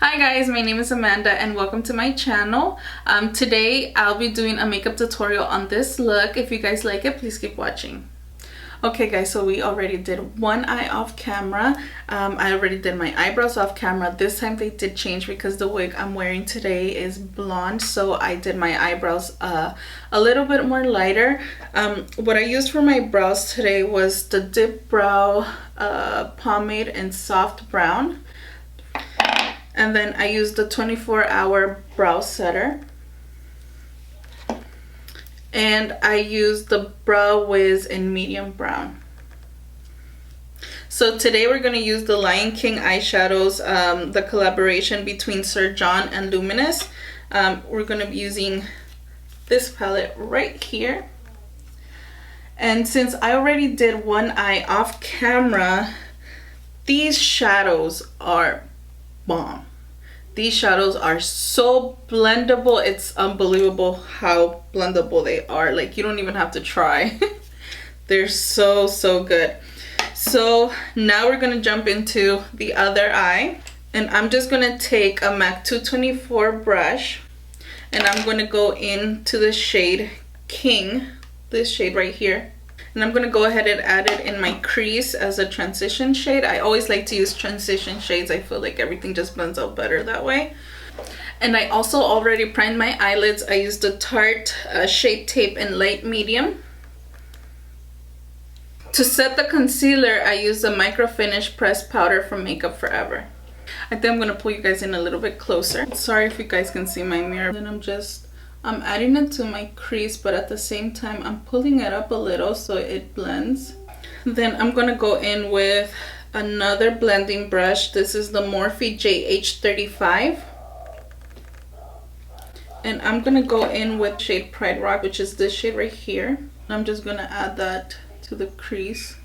Hi guys, my name is Amanda and welcome to my channel. Today I'll be doing a makeup tutorial on this look. If you guys like it, please keep watching. Okay guys, so we already did one eye off camera. I already did my eyebrows off camera. This time they did change because the wig I'm wearing today is blonde, so I did my eyebrows a little bit more lighter. What I used for my brows today was the Dip Brow pomade in soft brown. And then I used the 24-hour brow setter. And I used the Brow Wiz in medium brown. So today we're going to use the Lion King eyeshadows, the collaboration between Sir John and Luminous. We're going to be using this palette right here. And since I already did one eye off camera, these shadows are bomb. These shadows are so blendable. It's unbelievable how blendable they are. Like, you don't even have to try. They're so good. So now we're gonna jump into the other eye, and I'm just gonna take a MAC 224 brush, and I'm gonna go into the shade King, this shade right here. And I'm going to go ahead and add it in my crease as a transition shade. I always like to use transition shades. I feel like everything just blends out better that way. And I also already primed my eyelids. I used the Tarte Shape Tape in light medium. To set the concealer, I used the Micro Finish Pressed Powder from Makeup Forever. I think I'm going to pull you guys in a little bit closer. Sorry if you guys can see my mirror. Then I'm adding it to my crease, but at the same time I'm pulling it up a little so it blends. Then I'm gonna go in with another blending brush. This is the Morphe JH35, and I'm gonna go in with shade Pride Rock, which is this shade right here. I'm just gonna add that to the crease.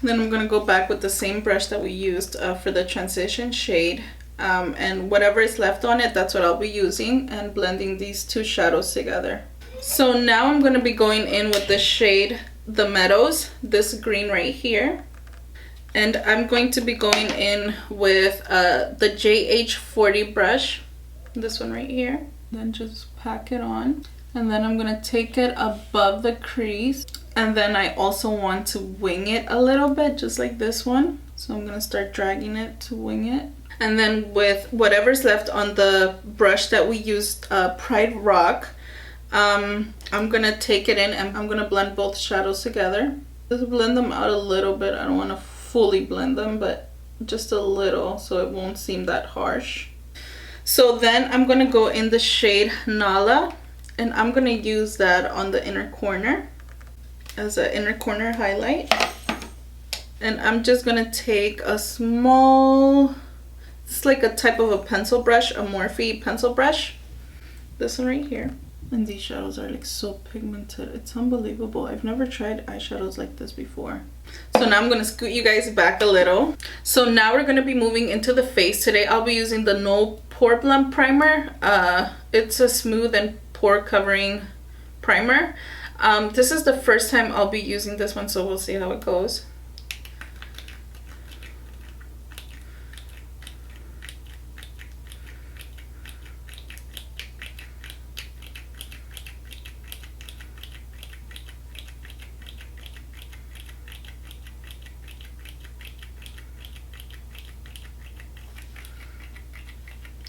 Then I'm gonna go back with the same brush that we used for the transition shade. And whatever is left on it, that's what I'll be using, and blending these two shadows together. So now I'm going to be going in with the shade The Meadows, this green right here. And I'm going to be going in with the JH40 brush, this one right here. Then just pack it on. And then I'm going to take it above the crease. And then I also want to wing it a little bit, just like this one. So I'm going to start dragging it to wing it. And then with whatever's left on the brush that we used, Pride Rock, I'm gonna take it in and I'm gonna blend both shadows together. Just blend them out a little bit. I don't want to fully blend them, but just a little so it won't seem that harsh. So then I'm gonna go in the shade Nala, and I'm gonna use that on the inner corner as an inner corner highlight. And I'm just gonna take a small, it's like a type of a pencil brush, a Morphe pencil brush. This one right here. And these shadows are like so pigmented. It's unbelievable. I've never tried eyeshadows like this before. So now I'm going to scoot you guys back a little. So now we're going to be moving into the face. Today I'll be using the No Pore Blump Primer. It's a smooth and pore covering primer. This is the first time I'll be using this one, so we'll see how it goes.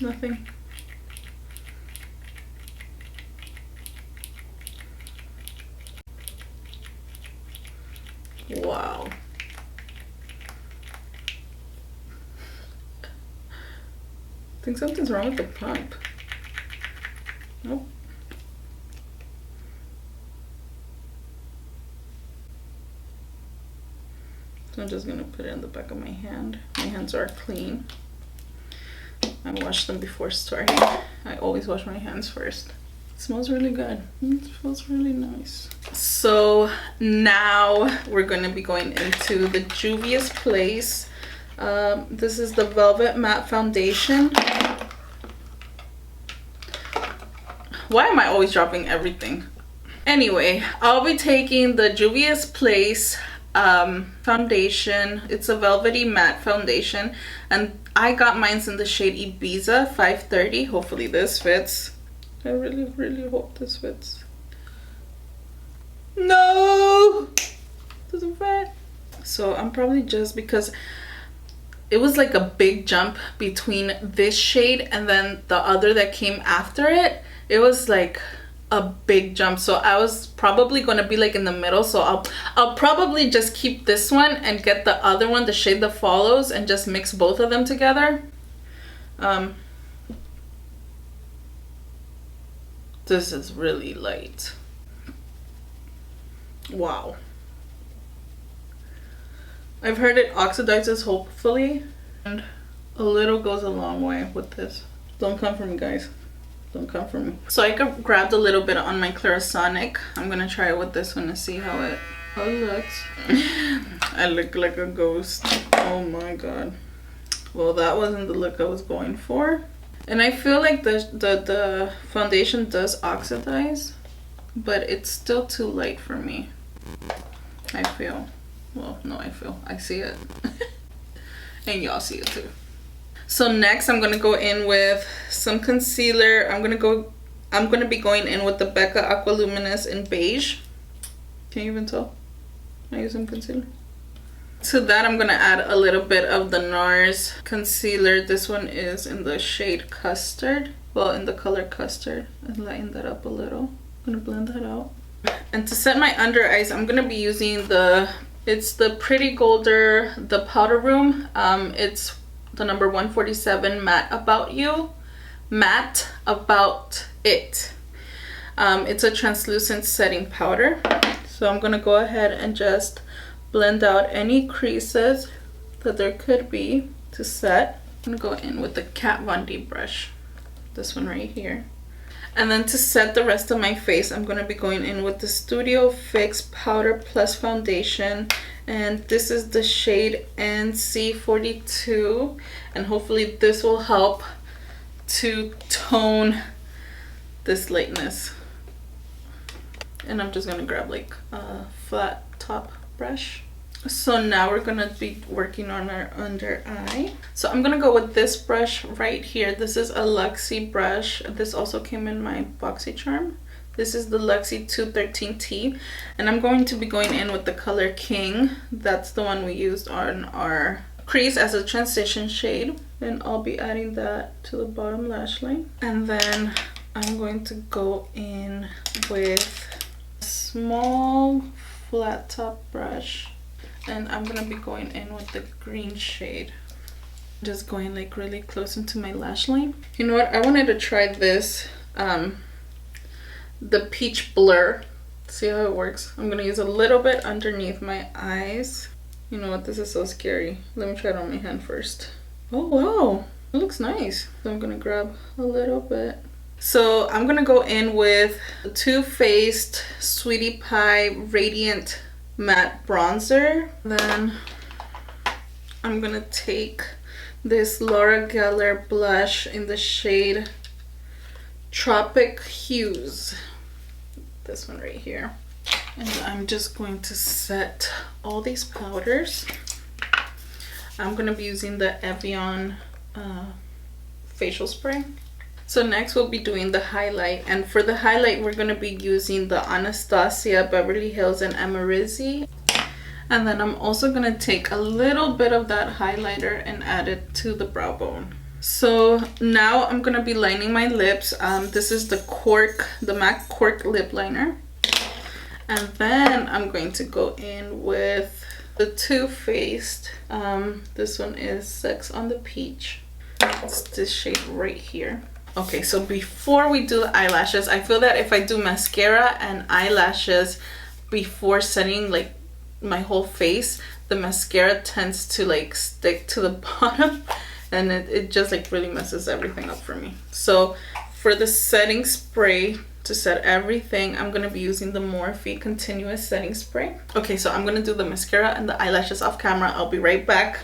Nothing. Wow. I think something's wrong with the pump. Nope. So I'm just gonna put it in the back of my hand. My hands are clean. I washed them before starting. I always wash my hands first. It smells really good. It feels really nice. So now we're going to be going into the Juvia's Place. This is the Velvet Matte Foundation. Why am I always dropping everything? Anyway, I'll be taking the Juvia's Place foundation. It's a velvety matte foundation, and I got mine in the shade Ibiza 530. Hopefully this fits. I really hope this fits. No, doesn't fit. So I'm probably just, because it was like a big jump between this shade and then the other that came after it. It was like a big jump, so I was probably gonna be like in the middle. So I'll probably just keep this one and get the other one, the shade that follows, and just mix both of them together. This is really light. Wow. I've heard it oxidizes, hopefully, and a little goes a long way with this. Don't come for me, guys. Don't come for me. So I grabbed a little bit on my Clarisonic. I'm gonna try it with this one to see how it looks. I look like a ghost. Oh my god. Well, that wasn't the look I was going for. And I feel like the foundation does oxidize, but it's still too light for me, I feel. Well, no, I see it. And y'all see it too. So next I'm gonna go in with some concealer. I'm gonna be going in with the Becca Aqua Luminous in beige. Can you even tell I use some concealer? To that I'm gonna add a little bit of the NARS concealer. This one is in the shade Custard. Well, in the color Custard. And lighten that up a little. I'm gonna blend that out. And to set my under eyes, I'm gonna be using it's the Pretty Golder, the Powder Room. It's the number 147 Matte About You. Matte About It. It's a translucent setting powder. So I'm gonna go ahead and just blend out any creases that there could be to set. I'm gonna go in with the Kat Von D brush, this one right here. And then to set the rest of my face, I'm gonna be going in with the Studio Fix Powder Plus Foundation, and this is the shade NC42, and hopefully this will help to tone this lightness. And I'm just gonna grab like a flat top brush. So now we're gonna be working on our under eye. So I'm gonna go with this brush right here. This is a Luxie brush. This also came in my BoxyCharm. This is the Luxie 213T, and I'm going to be going in with the color King. That's the one we used on our crease as a transition shade, and I'll be adding that to the bottom lash line. And then I'm going to go in with a small flat top brush, and I'm gonna be going in with the green shade, just going like really close into my lash line. You know what, I wanted to try this the Peach Blur, see how it works. I'm gonna use a little bit underneath my eyes. You know what, this is so scary. Let me try it on my hand first. Oh wow, it looks nice. So I'm gonna grab a little bit. So I'm gonna go in with the Too Faced Sweetie Pie Radiant Matte Bronzer. Then I'm gonna take this Laura Geller blush in the shade Tropic Hues. This one right here. And I'm just going to set all these powders. I'm gonna be using the Evian facial spray. So next we'll be doing the highlight, and for the highlight we're going to be using the Anastasia Beverly Hills and Amarizzi. And then I'm also going to take a little bit of that highlighter and add it to the brow bone. So now I'm going to be lining my lips. This is the MAC Cork lip liner. And then I'm going to go in with the Too Faced. This one is Sex on the Peach. It's this shade right here. Okay, so before we do the eyelashes, I feel that if I do mascara and eyelashes before setting like my whole face, the mascara tends to like stick to the bottom, and it just like really messes everything up for me. So for the setting spray to set everything, I'm gonna be using the Morphe Continuous Setting Spray. Okay, so I'm gonna do the mascara and the eyelashes off camera. I'll be right back.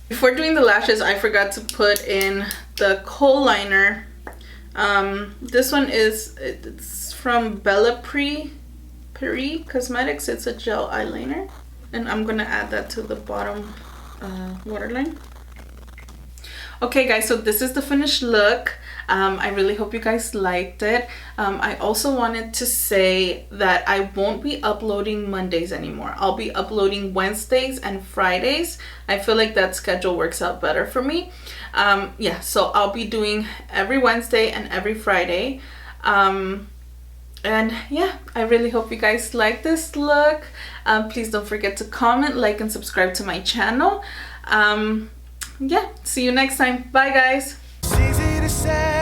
Before doing the lashes, I forgot to put in the kohl liner. This one it's from Bella Paris Cosmetics. It's a gel eyeliner, And I'm gonna add that to the bottom waterline. Okay guys, so this is the finished look. I really hope you guys liked it. I also wanted to say that I won't be uploading Mondays anymore. I'll be uploading Wednesdays and Fridays. I feel like that schedule works out better for me. Yeah, so I'll be doing every Wednesday and every Friday. And yeah, I really hope you guys like this look. Please don't forget to comment, like, and subscribe to my channel. Yeah, see you next time. Bye guys. It's easy to say.